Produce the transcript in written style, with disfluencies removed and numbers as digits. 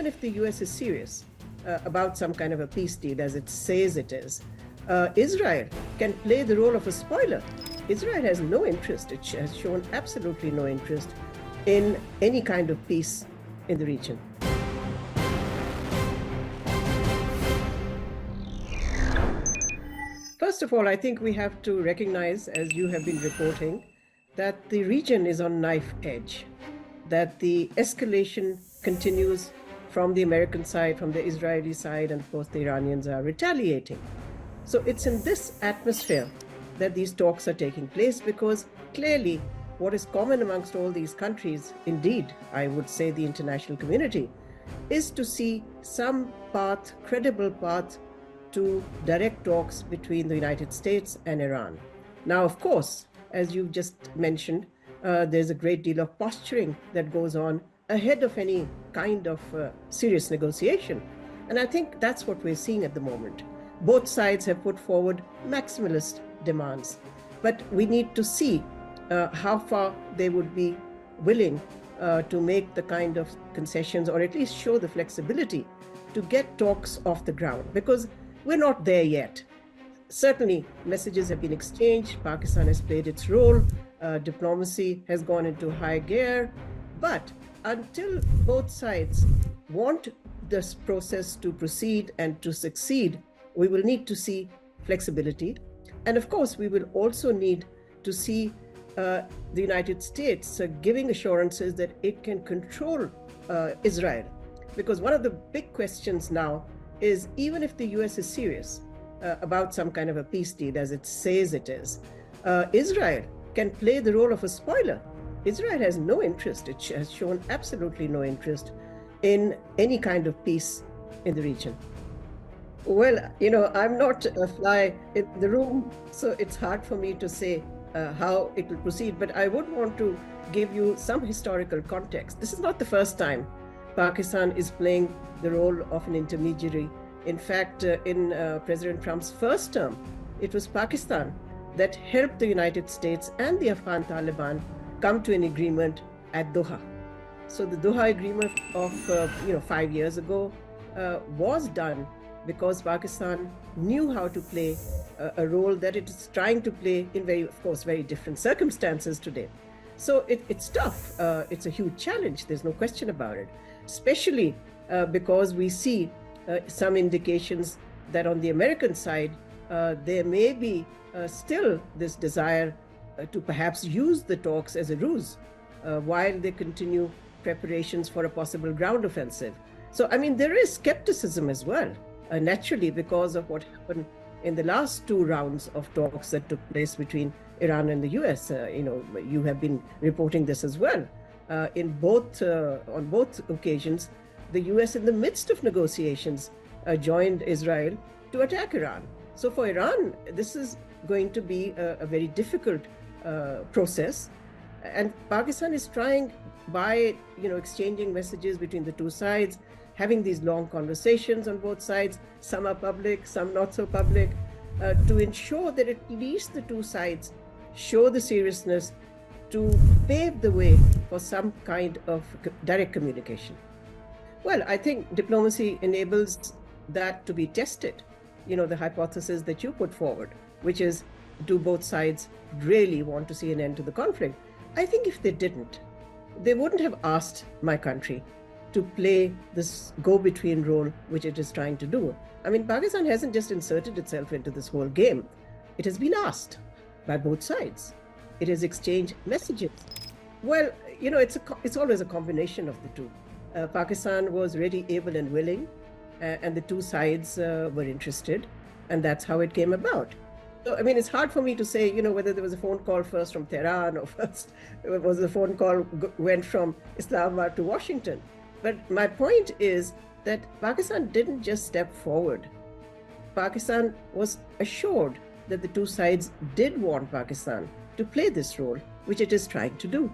even if the US is serious about some kind of a peace deal, as it says it is, Israel can play the role of a spoiler. Israel has no interest, it has shown absolutely no interest in any kind of peace in the region. First of all, I think we have to recognize, as you have been reporting, that the region is on knife edge, that the escalation continues from the American side, from the Israeli side, and of course the Iranians are retaliating. So it's in this atmosphere that these talks are taking place, because clearly what is common amongst all these countries, indeed, I would say the international community, is to see some path, credible path, to direct talks between the United States and Iran. Now, of course, as you just mentioned, there's a great deal of posturing that goes on ahead of any kind of serious negotiation. And I think that's what we're seeing at the moment. Both sides have put forward maximalist demands, but we need to see how far they would be willing to make the kind of concessions, or at least show the flexibility to get talks off the ground, because we're not there yet. Certainly, messages have been exchanged. Pakistan has played its role. Diplomacy has gone into high gear. But until both sides want this process to proceed and to succeed, we will need to see flexibility. And of course, we will also need to see the United States giving assurances that it can control Israel. Because one of the big questions now is, even if the US is serious about some kind of a peace deal, as it says it is, Israel can play the role of a spoiler. Israel has no interest, it has shown absolutely no interest in any kind of peace in the region. Well, I'm not a fly in the room, so it's hard for me to say how it will proceed, but I would want to give you some historical context. This is not the first time Pakistan is playing the role of an intermediary. In fact, in President Trump's first term, it was Pakistan that helped the United States and the Afghan Taliban come to an agreement at Doha. So the Doha agreement of 5 years ago was done because Pakistan knew how to play a role that it is trying to play in very different circumstances today. So it's tough. It's a huge challenge. There's no question about it, especially because we see some indications that on the American side, there may be still this desire to perhaps use the talks as a ruse while they continue preparations for a possible ground offensive. So, there is skepticism as well, naturally, because of what happened in the last two rounds of talks that took place between Iran and the US. You have been reporting this as well. On both occasions, the US, in the midst of negotiations, joined Israel to attack Iran. So for Iran, this is going to be a very difficult process. And Pakistan is trying, by exchanging messages between the two sides, having these long conversations on both sides, some are public, some not so public, to ensure that at least the two sides show the seriousness to pave the way for some kind of direct communication. Well, I think diplomacy enables that to be tested. The hypothesis that you put forward, which is, do both sides really want to see an end to the conflict? I think if they didn't, they wouldn't have asked my country to play this go-between role which it is trying to do. Pakistan hasn't just inserted itself into this whole game. It has been asked by both sides. It has exchanged messages. Well, it's always a combination of the two. Pakistan was ready, able, and willing, and the two sides were interested, and that's how it came about. So, it's hard for me to say, whether there was a phone call first from Tehran or first was the phone call went from Islamabad to Washington. But my point is that Pakistan didn't just step forward. Pakistan was assured that the two sides did want Pakistan to play this role, which it is trying to do.